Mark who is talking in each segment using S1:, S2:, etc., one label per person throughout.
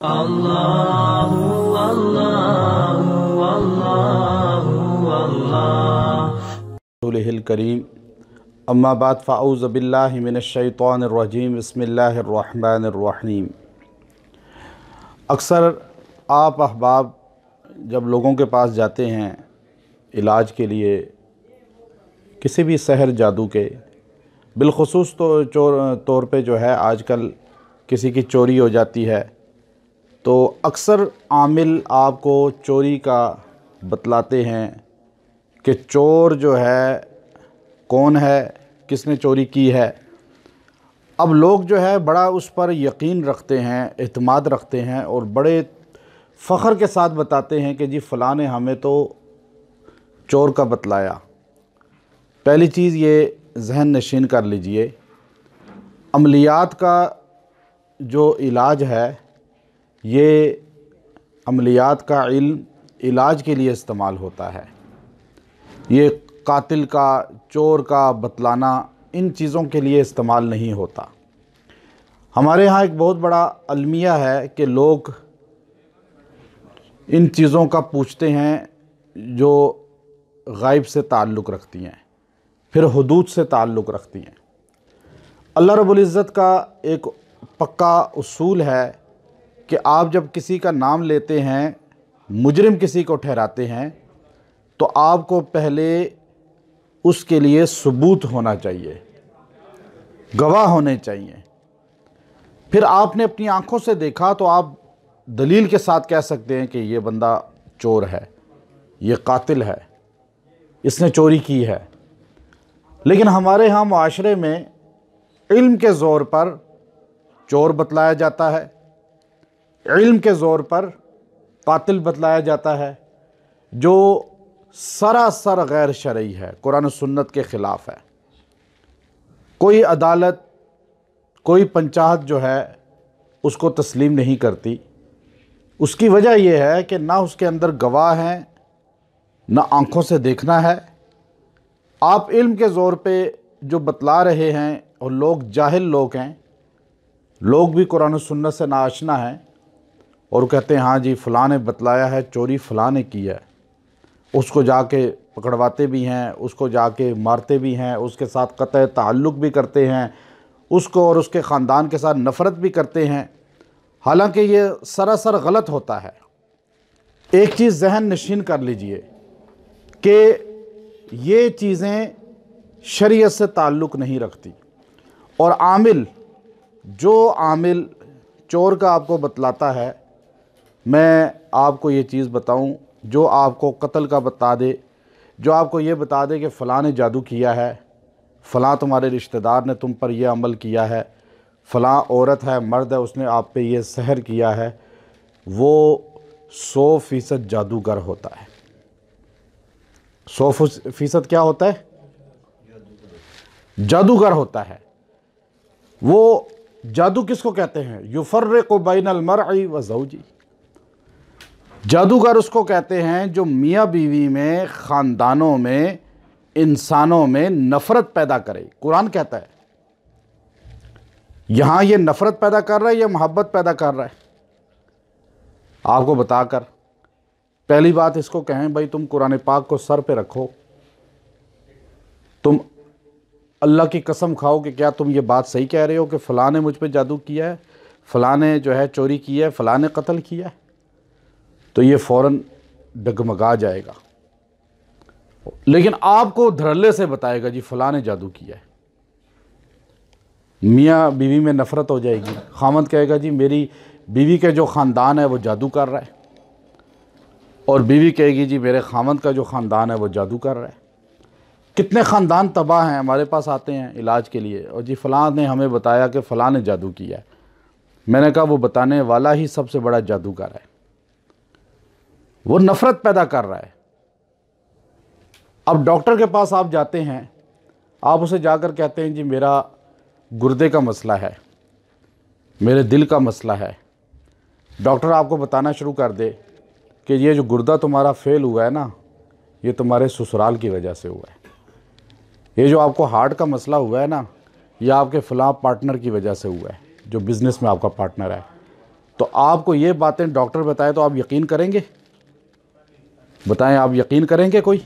S1: अल्लाहु अल्लाहु अल्लाहु अल्लाह
S2: करीम अम्मा बाद फ़ाऊज़ु बिल्लाहि मिनश शैतानिर रजीम बिस्मिल्लाहिर रहमानिर रहीम। अक्सर आप अहबाब जब लोगों के पास जाते हैं इलाज के लिए किसी भी सहर जादू के, बिलखुसूस तो तौर पे जो है आजकल किसी की चोरी हो जाती है, तो अक्सर आमिल आपको चोरी का बतलाते हैं कि चोर जो है कौन है, किसने चोरी की है। अब लोग जो है बड़ा उस पर यकीन रखते हैं, एतमाद रखते हैं और बड़े फ़ख्र के साथ बताते हैं कि जी फ़लाँ ने हमें तो चोर का बतलाया। पहली चीज़ ये जहन नशीन कर लीजिए, अमलियात का जो इलाज है ये अमलियात का इल्म इलाज के लिए इस्तेमाल होता है। ये कातिल का, चोर का बतलाना इन चीज़ों के लिए इस्तेमाल नहीं होता। हमारे यहाँ एक बहुत बड़ा अलमिया है कि लोग इन चीज़ों का पूछते हैं जो गायब से ताल्लुक़ रखती हैं, फिर हुदूद से ताल्लुक़ रखती हैं। अल्लाह रब्बुल इज़्ज़त का एक पक्का उसूल है कि आप जब किसी का नाम लेते हैं, मुजरिम किसी को ठहराते हैं, तो आपको पहले उसके लिए सबूत होना चाहिए, गवाह होने चाहिए। फिर आपने अपनी आंखों से देखा तो आप दलील के साथ कह सकते हैं कि ये बंदा चोर है, ये कातिल है, इसने चोरी की है। लेकिन हमारे यहाँ माशरे में इल्म के ज़ोर पर चोर बतलाया जाता है, इल्म के ज़ोर पर कातिल बतलाया जाता है, जो सरासर गैर शरई है, कुरान और सुन्नत के ख़िलाफ़ है। कोई अदालत, कोई पंचायत जो है उसको तस्लीम नहीं करती। उसकी वजह यह है कि ना उसके अंदर गवाह हैं, ना आँखों से देखना है। आप इल्म के ज़ोर पे जो बतला रहे हैं और लोग जाहिल लोग हैं, लोग भी कुरान और सुन्नत से नाआशना हैं और कहते हैं हाँ जी फ़लाँ ने बतलाया है, चोरी फ़लाँ ने की है। उसको जाके पकड़वाते भी हैं, उसको जाके मारते भी हैं, उसके साथ क़त्अ ताल्लुक़ भी करते हैं, उसको और उसके ख़ानदान के साथ नफ़रत भी करते हैं। हालांकि ये सरासर गलत होता है। एक चीज़ जहन नशीन कर लीजिए कि ये चीज़ें शरीयत से ताल्लुक़ नहीं रखती। और आमिल, जो आमिल चोर का आपको बतलाता है, मैं आपको ये चीज़ बताऊं, जो आपको कत्ल का बता दे, जो आपको ये बता दे कि फ़लाँ ने जादू किया है, फ़लाँ तुम्हारे रिश्तेदार ने तुम पर यह अमल किया है, फ़लाँ औरत है, मर्द है, उसने आप पे ये सहर किया है, वो 100% जादूगर होता है। 100% क्या होता है? जादूगर होता है। वो जादू किसको कहते हैं? युफ़र्रिक़ु बैनल मर्इ व ज़ौजी। जादूगर उसको कहते हैं जो मियाँ बीवी में, ख़ानदानों में, इंसानों में नफ़रत पैदा करे। कुरान कहता है यहाँ ये नफ़रत पैदा कर रहा है या मोहब्बत पैदा कर रहा है? आपको बताकर पहली बात इसको कहें भाई तुम कुरान पाक को सर पे रखो, तुम अल्लाह की कसम खाओ कि क्या तुम ये बात सही कह रहे हो कि फ़लाँ ने मुझ पे जादू किया है, फ़लाँ ने जो है चोरी की है, फ़लाँ ने कत्ल किया है, तो ये फ़ौरन डगमगा जाएगा। लेकिन आपको धड़ल्ले से बताएगा जी फ़लाँ ने जादू किया है। मियाँ बीवी में नफ़रत हो जाएगी। खामद कहेगा जी मेरी बीवी के जो ख़ानदान है वो जादू कर रहा है, और बीवी कहेगी जी मेरे खामद का जो ख़ानदान है वो जादू कर रहा है। कितने ख़ानदान तबाह हैं, हमारे पास आते हैं इलाज के लिए, और जी फ़लाँ ने हमें बताया कि फ़लाँ ने जादू किया है। मैंने कहा वो बताने वाला ही सबसे बड़ा जादूगर है, वो नफ़रत पैदा कर रहा है। अब डॉक्टर के पास आप जाते हैं, आप उसे जाकर कहते हैं जी मेरा गुर्दे का मसला है, मेरे दिल का मसला है। डॉक्टर आपको बताना शुरू कर दे कि ये जो गुर्दा तुम्हारा फेल हुआ है ना, ये तुम्हारे ससुराल की वजह से हुआ है। ये जो आपको हार्ट का मसला हुआ है ना, ये आपके फ़लाँ पार्टनर की वजह से हुआ है, जो बिज़नेस में आपका पार्टनर है। तो आपको ये बातें डॉक्टर बताए तो आप यकीन करेंगे? बताएं, आप यकीन करेंगे? कोई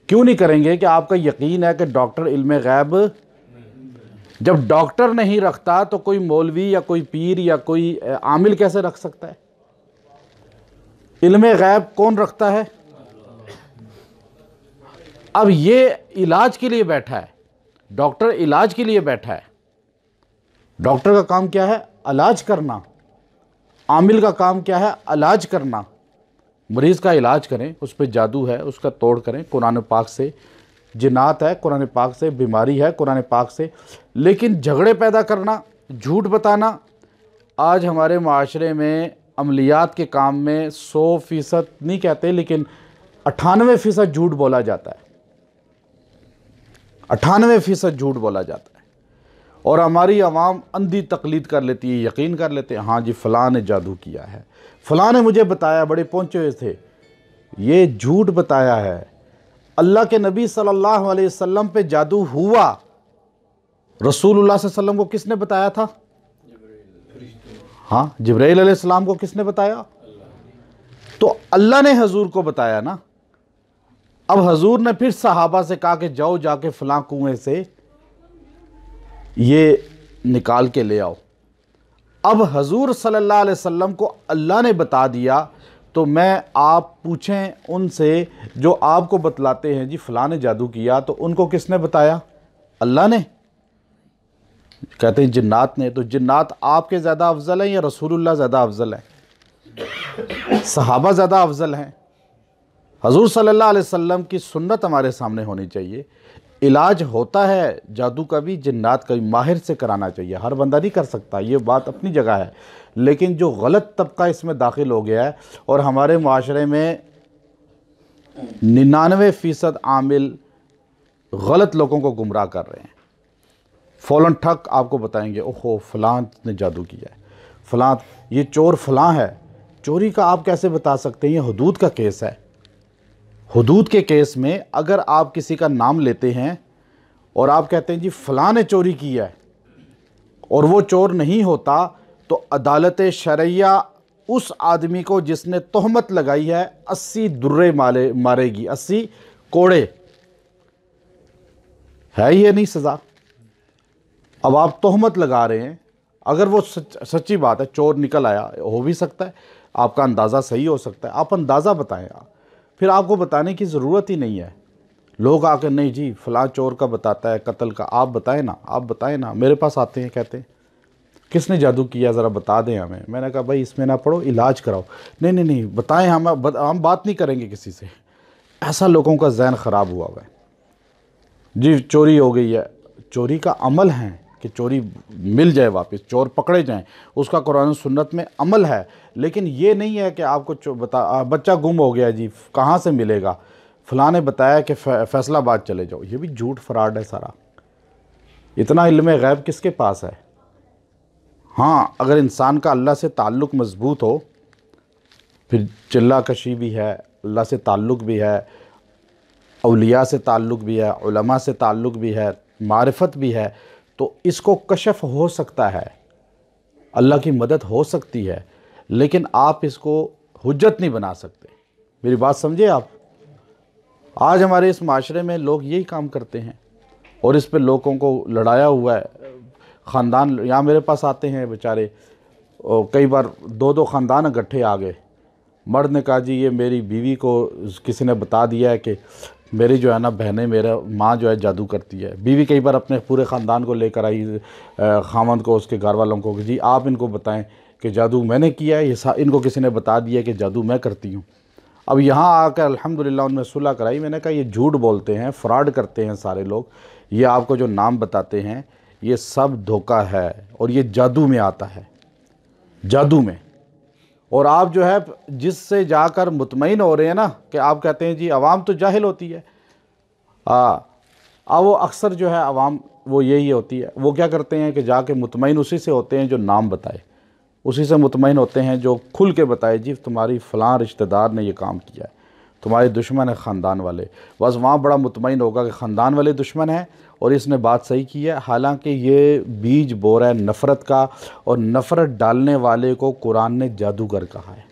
S2: क्यों नहीं करेंगे? कि आपका यकीन है कि डॉक्टर इल्म गैब, जब डॉक्टर नहीं रखता तो कोई मौलवी या कोई पीर या कोई आमिल कैसे रख सकता है? इल्म गैब कौन रखता है? अब ये इलाज के लिए बैठा है, डॉक्टर इलाज के लिए बैठा है। डॉक्टर का काम क्या है? इलाज करना। आमिल का काम क्या है? इलाज करना। मरीज़ का इलाज करें, उस पर जादू है उसका तोड़ करें कुरान पाक से, जिन्नात है कुरान पाक से, बीमारी है कुरान पाक से। लेकिन झगड़े पैदा करना, झूठ बताना, आज हमारे माशरे में अमलियात के काम में 100% नहीं कहते लेकिन 98% झूठ बोला जाता है। 98% झूठ बोला जाता है। और हमारी आवाम अंधी तकलीद कर लेती है, यकीन कर लेते हैं, हाँ जी फ़लाँ ने जादू किया है, फ़लाँ ने मुझे बताया, बड़े पहुँचे हुए थे। ये झूठ बताया है। अल्लाह के नबी सल्लल्लाहु अलैहि वसल्लम पे जादू हुआ, रसूलुल्लाह सल्लल्लाहु अलैहि वसल्लम को किसने बताया था? हाँ, जिब्राइल अलैहिस्सलाम को किसने बताया? तो अल्लाह ने हजूर को बताया ना। अब हजूर ने फिर सहाबा से कहा कि जाओ जाके फ़लाँ कुएं से ये निकाल के ले आओ। अब हजूर सल्लल्लाहु अलैहि वसल्लम को अल्लाह ने बता दिया, तो मैं आप पूछें उनसे जो आपको बतलाते हैं जी फ़लाँ ने जादू किया, तो उनको किसने बताया? अल्लाह ने। कहते हैं जिन्नात ने। तो जिन्नात आपके ज़्यादा अफजल हैं या रसूलुल्लाह ज़्यादा अफजल हैं? सहाबा ज़्यादा अफजल हैं। हजूर सल्लल्लाहु अलैहि वसल्लम की सुन्नत हमारे सामने होनी चाहिए। इलाज होता है जादू का भी, जिन्नात का भी, माहिर से कराना चाहिए। हर बंदा नहीं कर सकता, ये बात अपनी जगह है। लेकिन जो गलत तबका इसमें दाखिल हो गया है और हमारे माशरे में 99% आमिल गलत लोगों को गुमराह कर रहे हैं। फ़ौरन ठक आपको बताएंगे, ओहो फ़लाँ ने जादू किया है, फ़लाँ ये चोर फ़लाँ है। चोरी का आप कैसे बता सकते हैं? ये हुदूद का केस है। हुदूद के केस में अगर आप किसी का नाम लेते हैं और आप कहते हैं जी फ़लाँ ने चोरी की है और वो चोर नहीं होता, तो अदालत शरइया उस आदमी को जिसने तोहमत लगाई है 80 दुर्रे मारेगी, 80 कोड़े। है ये नहीं सज़ा? अब आप तोहमत लगा रहे हैं, अगर वो सच्ची बात है, चोर निकल आया, हो भी सकता है, आपका अंदाज़ा सही हो सकता है, आप अंदाज़ा बताएं। फिर आपको बताने की ज़रूरत ही नहीं है। लोग आकर नहीं जी फ़लाँ चोर का बताता है कत्ल का, आप बताएं ना, आप बताएं ना। मेरे पास आते हैं, कहते हैं किसने जादू किया ज़रा बता दें हमें। मैंने कहा भाई इसमें ना पढ़ो, इलाज कराओ। नहीं नहीं नहीं बताएं, हम बात नहीं करेंगे किसी से। ऐसा लोगों का जहन ख़राब हुआ है जी। चोरी हो गई है, चोरी का अमल है कि चोरी मिल जाए, वापस चोर पकड़े जाएं, उसका कुरान सुन्नत में अमल है। लेकिन ये नहीं है कि आपको बच्चा गुम हो गया जी, कहाँ से मिलेगा? फ़लाँ ने बताया कि फैसलाबाद चले जाओ। ये भी झूठ फ्रॉड है सारा। इतना इल्म गैब किसके पास है? हाँ, अगर इंसान का अल्लाह से ताल्लुक़ मज़बूत हो, फिर चिल्ला कशी भी है, अल्लाह से ताल्लुक़ भी है, औलिया से ताल्लुक़ भी है, उलमा से ताल्लुक़ भी है, मारिफत भी है, तो इसको कशफ हो सकता है, अल्लाह की मदद हो सकती है। लेकिन आप इसको हुज्जत नहीं बना सकते। मेरी बात समझे आप? आज हमारे इस माशरे में लोग यही काम करते हैं और इस पे लोगों को लड़ाया हुआ है। ख़ानदान यहाँ मेरे पास आते हैं बेचारे, कई बार 2-2 ख़ानदान इकट्ठे आ गए। मर्द ने कहा जी ये मेरी बीवी को किसी ने बता दिया है कि मेरी जो है ना बहनें, मेरा माँ जो है जादू करती है। बीवी कई बार अपने पूरे ख़ानदान को लेकर आई, खामद को, उसके घर वालों को, जी आप इनको बताएं कि जादू मैंने किया है, ये इनको किसी ने बता दिया कि जादू मैं करती हूँ। अब यहाँ आकर अल्हम्दुलिल्लाह उनमें सुलह कराई। मैंने कहा ये झूठ बोलते हैं, फ्रॉड करते हैं सारे लोग। ये आपको जो नाम बताते हैं ये सब धोखा है और ये जादू में आता है, जादू में। और आप जो है जिससे जाकर मुतमईन हो रहे हैं ना, कि आप कहते हैं जी आवाम तो जाहिल होती है। वो अक्सर जो है आवाम वो यही होती है, वो क्या करते हैं कि जाके मुतमईन उसी से होते हैं जो नाम बताए, उसी से मुतमईन होते हैं जो खुल के बताए जी तुम्हारी फ़लाँ रिश्तेदार ने ये काम किया है, तुम्हारे दुश्मन है ख़ानदान वाले। बस वहाँ बड़ा मुतमईन होगा कि ख़ानदान वाले दुश्मन हैं, और इसने बात सही की है। हालांकि ये बीज बो रहा है नफ़रत का, और नफ़रत डालने वाले को कुरान ने जादूगर कहा है।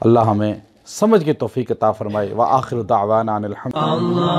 S2: अल्लाह हमें समझ के तौफीक अता फरमाए। व आखिर दावाना अनिल हम्दुलिल्लाह।